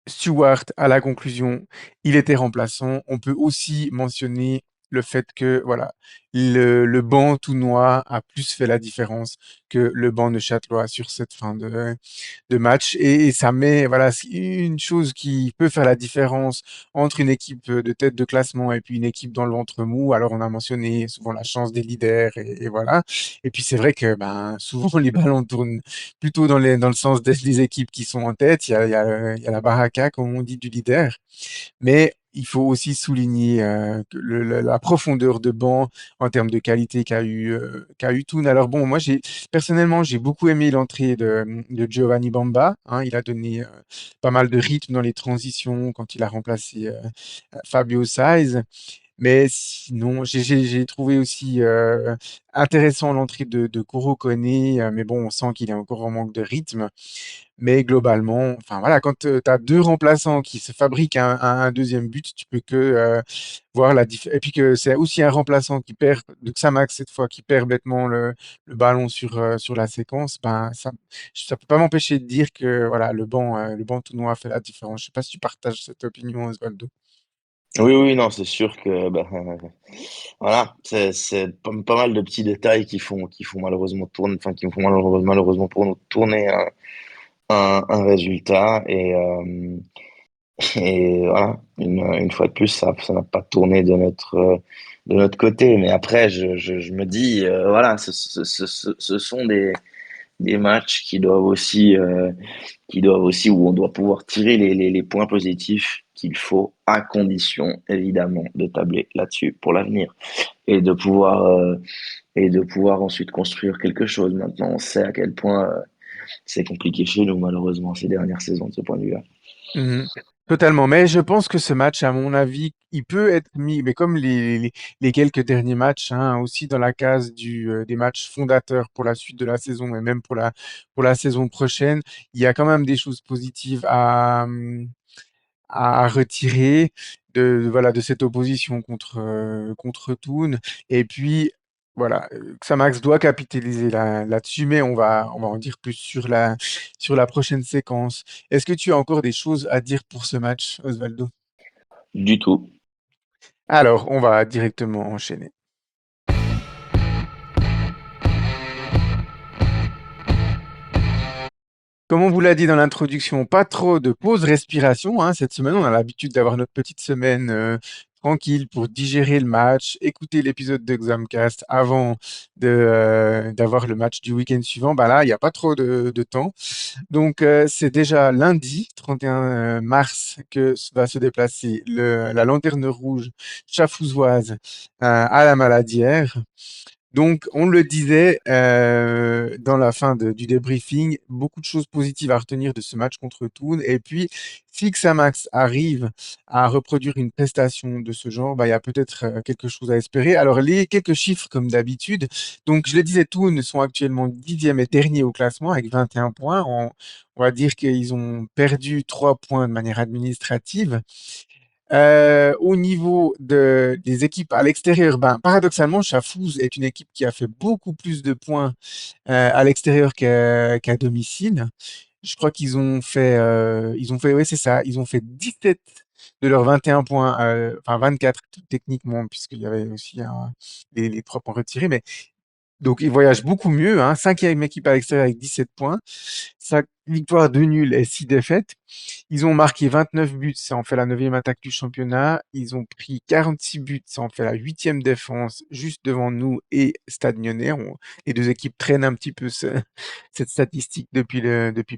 Stewart à la conclusion, il était remplaçant. On peut aussi mentionner le fait que voilà, le banc tournois a plus fait la différence que le banc de Châtelois sur cette fin de match. Et ça met voilà une chose qui peut faire la différence entre une équipe de tête de classement et puis une équipe dans le ventre mou. Alors on a mentionné souvent la chance des leaders et voilà. Et puis c'est vrai que ben souvent les ballons tournent plutôt dans le sens des équipes qui sont en tête. Il y a la baraka, comme on dit, du leader. Mais il faut aussi souligner que la profondeur de banc en termes de qualité qu'a eu Toon. Alors bon, moi personnellement j'ai beaucoup aimé l'entrée de Giovanni Bamba. Hein, il a donné pas mal de rythme dans les transitions quand il a remplacé Fabio Saiz. Mais sinon, j'ai trouvé aussi intéressant l'entrée de Koro Koné, mais bon, on sent qu'il est encore en manque de rythme. Mais globalement, enfin voilà, quand tu as deux remplaçants qui se fabriquent un deuxième but, tu peux que voir la différence. Et puis que c'est aussi un remplaçant qui perd, de Xamax cette fois, qui perd bêtement le ballon sur la séquence, ben ça peut pas m'empêcher de dire que voilà, le banc tout noir fait la différence. Je sais pas si tu partages cette opinion, Osvaldo. Oui, oui, non, c'est sûr que bah, voilà, c'est pas mal de petits détails qui font malheureusement tourner, enfin qui font malheureusement pour nous tourner un résultat et voilà, une fois de plus, ça n'a pas tourné de notre côté. Mais après, je me dis, voilà, ce sont des matchs qui doivent aussi, où on doit pouvoir tirer les points positifs qu'il faut, à condition, évidemment, de tabler là-dessus pour l'avenir et de pouvoir ensuite construire quelque chose. Maintenant, on sait à quel point c'est compliqué chez nous, malheureusement, ces dernières saisons de ce point de vue-là. Mhm. Totalement. Mais je pense que ce match, à mon avis, il peut être mis, mais comme les quelques derniers matchs, hein, aussi dans la case des matchs fondateurs pour la suite de la saison et même pour la saison prochaine, il y a quand même des choses positives à retirer voilà, de cette opposition contre Toon. Et puis, voilà, Xamax doit capitaliser là-dessus, mais on va en dire plus sur la prochaine séquence. Est-ce que tu as encore des choses à dire pour ce match, Osvaldo? Du tout. Alors, on va directement enchaîner. Comme on vous l'a dit dans l'introduction, pas trop de pause respiration, hein. Cette semaine, on a l'habitude d'avoir notre petite semaine tranquille pour digérer le match, écouter l'épisode de Xamcast avant d'avoir le match du week-end suivant. Bah là, il n'y a pas trop de temps. Donc, c'est déjà lundi, 31 mars, que va se déplacer la lanterne rouge chafouzoise à la Maladière. Donc, on le disait dans la fin du débriefing, beaucoup de choses positives à retenir de ce match contre Toon. Et puis, si Xamax arrive à reproduire une prestation de ce genre, bah, il y a peut-être quelque chose à espérer. Alors, les quelques chiffres comme d'habitude. Donc, je le disais, Toon sont actuellement 10e et dernier au classement avec 21 points. On va dire qu'ils ont perdu 3 points de manière administrative. Au niveau des équipes à l'extérieur, ben, paradoxalement, Chafouz est une équipe qui a fait beaucoup plus de points à l'extérieur qu'à domicile. Je crois ils ont fait, ouais, c'est ça, ils ont fait 17 de leurs 21 points, enfin 24 techniquement, puisqu'il y avait aussi les 3 points retirés, mais donc ils voyagent beaucoup mieux, hein, cinquième équipe à l'extérieur avec 17 points, 5 victoires, 2 nuls et 6 défaites. Ils ont marqué 29 buts, ça en fait la neuvième attaque du championnat. Ils ont pris 46 buts, ça en fait la huitième défense, juste devant nous et Stade Lyonnais. Les deux équipes traînent un petit peu cette statistique depuis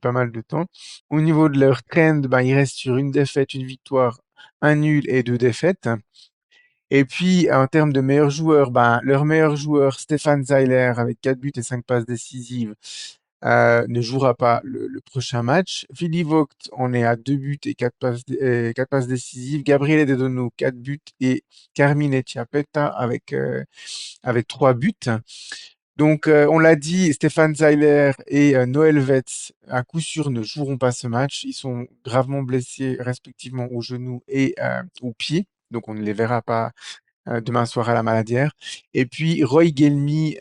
pas mal de temps. Au niveau de leur trend, ben, ils restent sur une défaite, une victoire un nul et deux défaites. Et puis, en termes de meilleurs joueurs, ben, leur meilleur joueur, Stéphane Zeiler, avec 4 buts et 5 passes décisives, ne jouera pas le prochain match. Willy Vogt, on est à 2 buts et 4 passes décisives. Gabriele De Donno, 4 buts. Et Carmine Chiappetta avec 3 buts. Donc, on l'a dit, Stéphane Zeiler et Noël Vetz, à coup sûr, ne joueront pas ce match. Ils sont gravement blessés, respectivement au genou et au pied. Donc, on ne les verra pas demain soir à la Maladière. Et puis, Roy Gelmi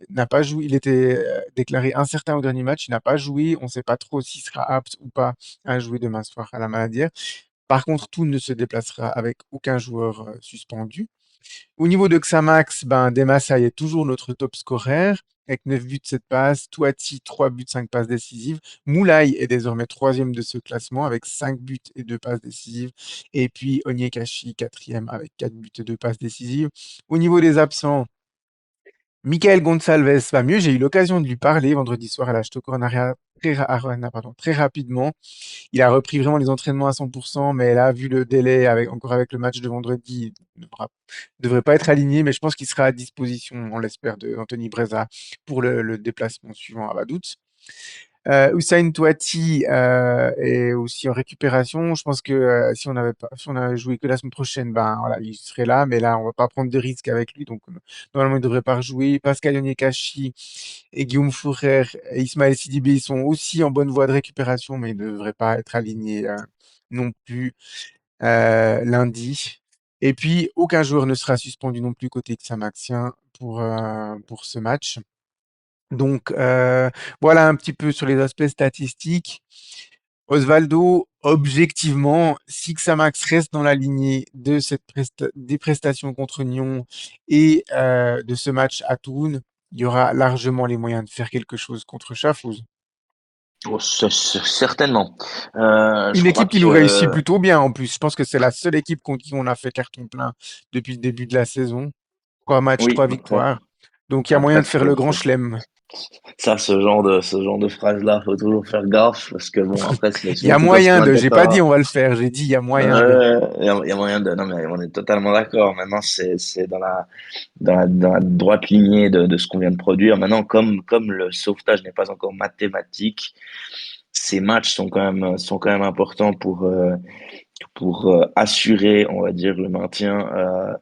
n'a pas joué. Il était déclaré incertain au dernier match. Il n'a pas joué. On ne sait pas trop s'il sera apte ou pas à jouer demain soir à la Maladière. Par contre, tout ne se déplacera avec aucun joueur suspendu. Au niveau de Xamax, ben, Demassay est toujours notre top scorer avec 9 buts, 7 passes. Touati, 3 buts, 5 passes décisives. Moulay est désormais troisième de ce classement avec 5 buts et 2 passes décisives. Et puis Onyekashi, quatrième avec 4 buts et 2 passes décisives. Au niveau des absents, Michael Gonçalves va mieux. J'ai eu l'occasion de lui parler vendredi soir à la Arena Arena, pardon, très rapidement. Il a repris vraiment les entraînements à 100%, mais là, vu le délai, encore avec le match de vendredi, il ne devrait pas être aligné, mais je pense qu'il sera à disposition, on l'espère, de Anthony Breza pour le déplacement suivant à Vaduz. Hussein Touati est aussi en récupération. Je pense que si on avait joué que la semaine prochaine, ben voilà, il serait là. Mais là, on va pas prendre de risques avec lui. Donc normalement, il devrait pas rejouer. Pascal Onyekashi et Guillaume Fourer et Ismaël Sidibé ils sont aussi en bonne voie de récupération, mais ils ne devraient pas être alignés non plus lundi. Et puis, aucun joueur ne sera suspendu non plus côté Xamaxien pour ce match. Donc, voilà un petit peu sur les aspects statistiques. Osvaldo, objectivement, si Xamax reste dans la lignée de des prestations contre Nyon et de ce match à Toulon, il y aura largement les moyens de faire quelque chose contre Schaffhouse. Oh, certainement. Je Une crois équipe qui nous réussit que plutôt bien en plus. Je pense que c'est la seule équipe contre qui on a fait carton plein depuis le début de la saison. 3 matchs, oui, 3 victoires. Donc il y a moyen après, de faire le grand chelem. ça, ce genre de phrase-là, faut toujours faire gaffe parce que bon, après, c'est Il y souvent a tout un moyen sprint de, j'ai pas dit départ. on va le faire, j'ai dit il y a moyen de. Il y a moyen de, non, mais on est totalement d'accord. Maintenant, c'est dans la droite lignée de ce qu'on vient de produire. Maintenant, comme le sauvetage n'est pas encore mathématique, ces matchs sont quand même importants pour assurer, on va dire, le maintien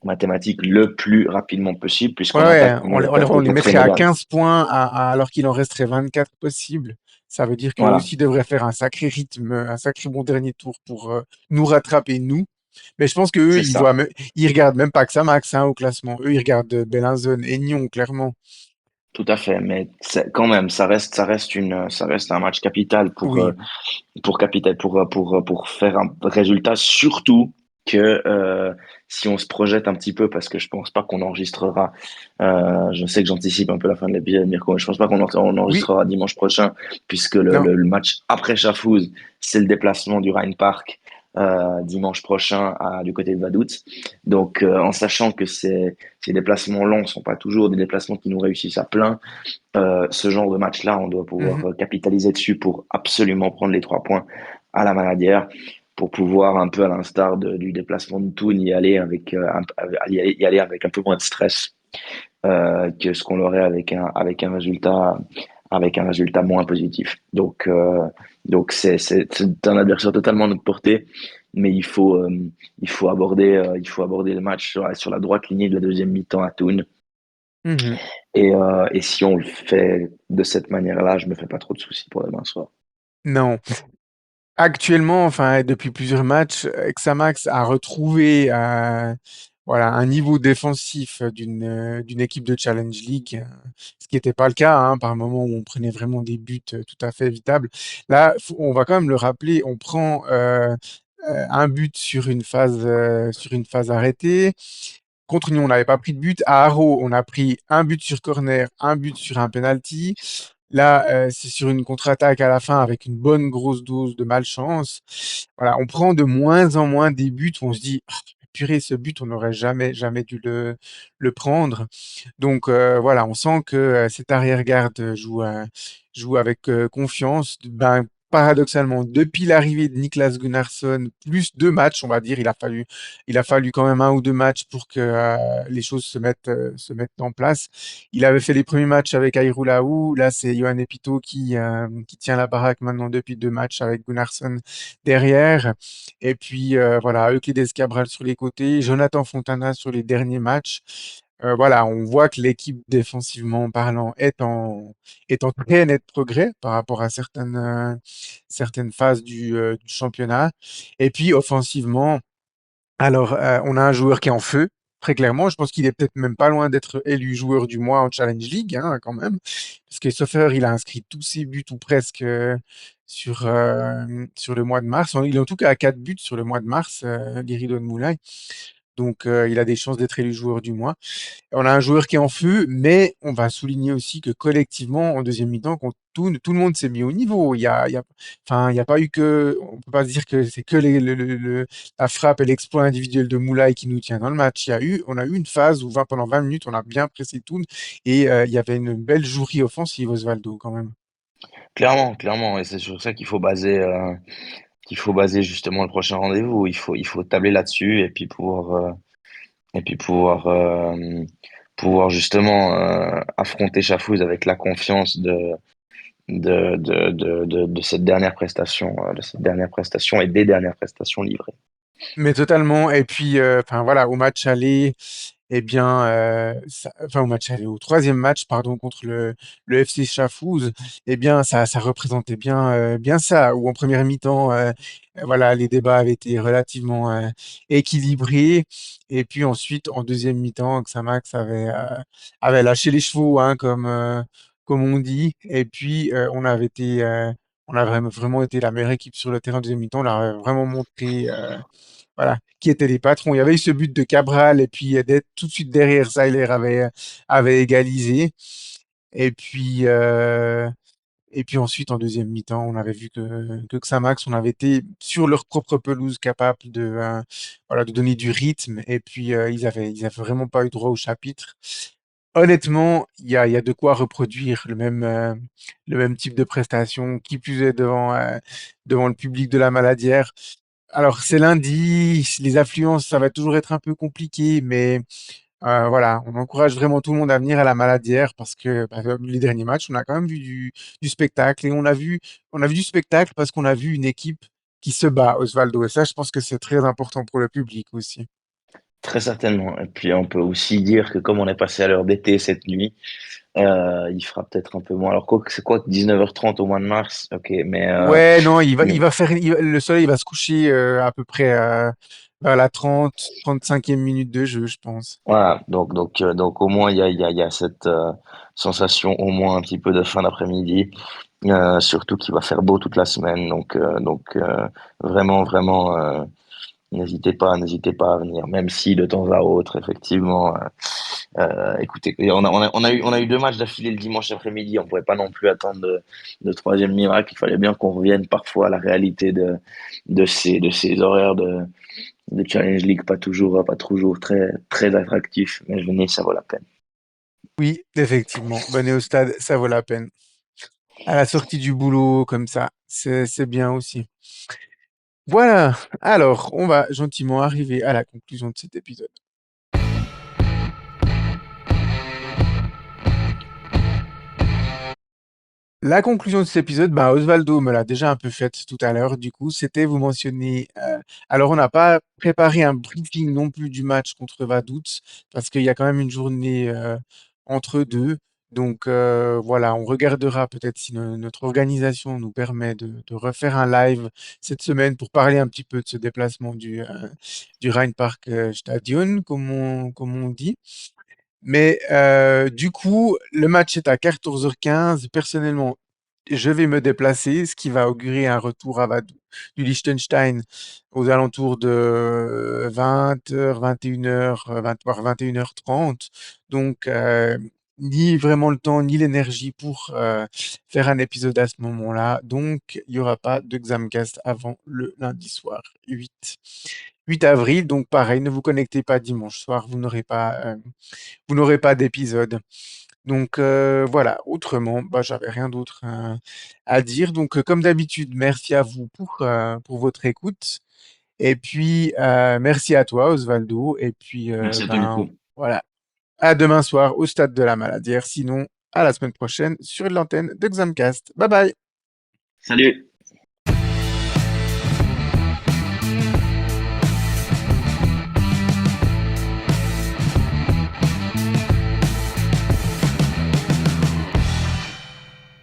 mathématique le plus rapidement possible, Ouais, puisqu'on ouais, attaque on le les mettrait quatrième à égale. 15 points alors qu'il en resterait 24 possibles. Ça veut dire qu'eux Voilà, aussi devraient faire un sacré rythme, un sacré bon dernier tour pour nous rattraper, nous. Mais je pense qu'eux, c'est ça. ils regardent même pas que ça max hein, au classement. Eux, ils regardent Bellinzone et Nyon, clairement. Tout à fait, mais quand même, ça reste un match capital Oui, pour faire un résultat, surtout que si on se projette un petit peu, parce que je pense pas qu'on enregistrera, je sais que j'anticipe un peu la fin de l'épisode, Mirko, mais je pense pas on oui, enregistrera dimanche prochain, puisque non. le match après Schaffhouse, c'est le déplacement du Rhein-Park dimanche prochain du côté de Vaduz. Donc, en sachant que ces déplacements longs sont pas toujours des déplacements qui nous réussissent à plein, ce genre de match-là, on doit Mhm. pouvoir capitaliser dessus pour absolument prendre les 3 points à la Maladière, pour pouvoir un peu à l'instar du déplacement de Toul y aller y aller avec un peu moins de stress que ce qu'on aurait avec un résultat moins positif. Donc c'est un adversaire totalement à notre portée, mais il faut aborder le match sur la droite lignée de la deuxième mi-temps à Toul. Mhm. Et si on le fait de cette manière-là, je me fais pas trop de soucis pour demain soir. Non. Actuellement, enfin, depuis plusieurs matchs, Xamax a retrouvé voilà, un niveau défensif d'une équipe de Challenge League, ce qui n'était pas le cas hein, par moment où on prenait vraiment des buts tout à fait évitables. Là, on va quand même le rappeler, on prend un but sur une phase arrêtée. Contre Nyon, on n'avait pas pris de but. À Haro, on a pris un but sur corner, un but sur un penalty. Là, c'est sur une contre-attaque à la fin avec une bonne grosse dose de malchance. Voilà, on prend de moins en moins des buts où on se dit, ah, purée, ce but, on n'aurait jamais dû le prendre. Donc voilà, on sent que cette arrière-garde joue avec confiance. Ben, paradoxalement, depuis l'arrivée de Niklas Gunnarsson, plus 2 matchs, on va dire, il a fallu quand même 1 ou 2 matchs pour que les choses se mettent en place. Il avait fait les premiers matchs avec Ayrou Laou. Là, c'est Johan Epito qui tient la baraque maintenant depuis 2 matchs avec Gunnarsson derrière. Et puis, voilà, Euclides Cabral sur les côtés, Jonathan Fontana sur les derniers matchs. Voilà, on voit que l'équipe défensivement parlant est en très net progrès par rapport à certaines phases du championnat. Et puis offensivement, alors on a un joueur qui est en feu, très clairement. Je pense qu'il est peut-être même pas loin d'être élu joueur du mois en Challenge League, hein, quand même, parce que sauf erreur, il a inscrit tous ses buts ou presque sur le mois de mars. Il est en tout cas à 4 buts sur le mois de mars, Guéridon Moulay. Donc il a des chances d'être élu joueur du mois. On a un joueur qui est en feu, mais on va souligner aussi que collectivement, en deuxième mi-temps, quand tout le monde s'est mis au niveau. Enfin, il y a pas eu que, on peut pas se dire que c'est que la frappe et l'exploit individuel de Moulay qui nous tient dans le match. On a eu une phase où pendant 20 minutes, on a bien pressé tout et il y avait une belle jouerie offensive, Osvaldo, quand même. Clairement, clairement, et c'est sur ça qu'il faut baser justement le prochain rendez-vous. Il faut tabler là-dessus et puis et puis pouvoir justement affronter Chafouz avec la confiance de cette dernière prestation et des dernières prestations livrées. Mais totalement. Et puis, enfin voilà, au match aller, eh bien, enfin au match aller, au troisième match, pardon, contre le FC Schaffhouse, eh bien, ça représentait bien ça. Où en première mi-temps, voilà, les débats avaient été relativement équilibrés. Et puis ensuite, en deuxième mi-temps, Xamax avait lâché les chevaux, hein, comme on dit. Et puis, on a vraiment été la meilleure équipe sur le terrain en deuxième mi-temps. On a vraiment montré. Voilà, qui étaient les patrons. Il y avait eu ce but de Cabral et puis d'être tout de suite derrière, Seiler avait égalisé. Et puis, euh, et puis ensuite, en deuxième mi-temps, on avait vu que Xamax, on avait été sur leur propre pelouse capable voilà, de donner du rythme. Et puis, ils avaient vraiment pas eu droit au chapitre. Honnêtement, il y a de quoi reproduire le même type de prestation, qui plus est devant le public de la Maladière. Alors, c'est lundi, les affluences, ça va toujours être un peu compliqué, mais voilà, on encourage vraiment tout le monde à venir à la Maladière parce que les derniers matchs, on a quand même vu du spectacle et on a vu du spectacle parce qu'on a vu une équipe qui se bat, Osvaldo. Et ça, je pense que c'est très important pour le public aussi. Très certainement. Et puis on peut aussi dire que comme on est passé à l'heure d'été cette nuit, il fera peut-être un peu moins. Alors quoi, c'est quoi que 19h30 au mois de mars? Ok, Ouais, non, mais le soleil va se coucher à peu près vers la 35e minute de jeu, je pense. voilà. Donc au moins il y a cette sensation au moins un petit peu de fin d'après-midi. Surtout qu'il va faire beau toute la semaine. Vraiment vraiment. N'hésitez pas à venir, même si de temps à autre, effectivement, écoutez, on a eu 2 matchs d'affilée le dimanche après-midi, on pouvait pas non plus attendre de troisième miracle, il fallait bien qu'on revienne parfois à la réalité de ces horaires de Challenge League, pas toujours très attractifs, mais venez, ça vaut la peine. Oui, effectivement. Bonne au stade, ça vaut la peine. À la sortie du boulot, comme ça, c'est bien aussi. Voilà. Alors, on va gentiment arriver à la conclusion de cet épisode. La conclusion de cet épisode, bah, Osvaldo me l'a déjà un peu faite tout à l'heure. Du coup, c'était vous mentionner. Alors, on n'a pas préparé un briefing non plus du match contre Vaduz parce qu'il y a quand même une journée entre deux. Donc, voilà, on regardera peut-être si notre organisation nous permet de refaire un live cette semaine pour parler un petit peu de ce déplacement du Rheinpark Stadion, comme on dit. Mais du coup, le match est à 14h15. Personnellement, je vais me déplacer, ce qui va augurer un retour à Vaduz du Liechtenstein aux alentours de 20h, 21h, voire 21h30. Donc, ni vraiment le temps, ni l'énergie pour faire un épisode à ce moment-là. Donc, il n'y aura pas de Xamcast avant le lundi soir, 8 avril. Donc, pareil, ne vous connectez pas dimanche soir, vous n'aurez pas d'épisode. Donc voilà, autrement, bah, j'avais rien d'autre à dire. Donc comme d'habitude, merci à vous pour votre écoute. Et puis merci à toi, Osvaldo. Et puis Merci à toi, ben Nico. voilà, à demain soir au stade de la Maladière. Sinon, à la semaine prochaine sur l'antenne de Xamcast. Bye bye. Salut!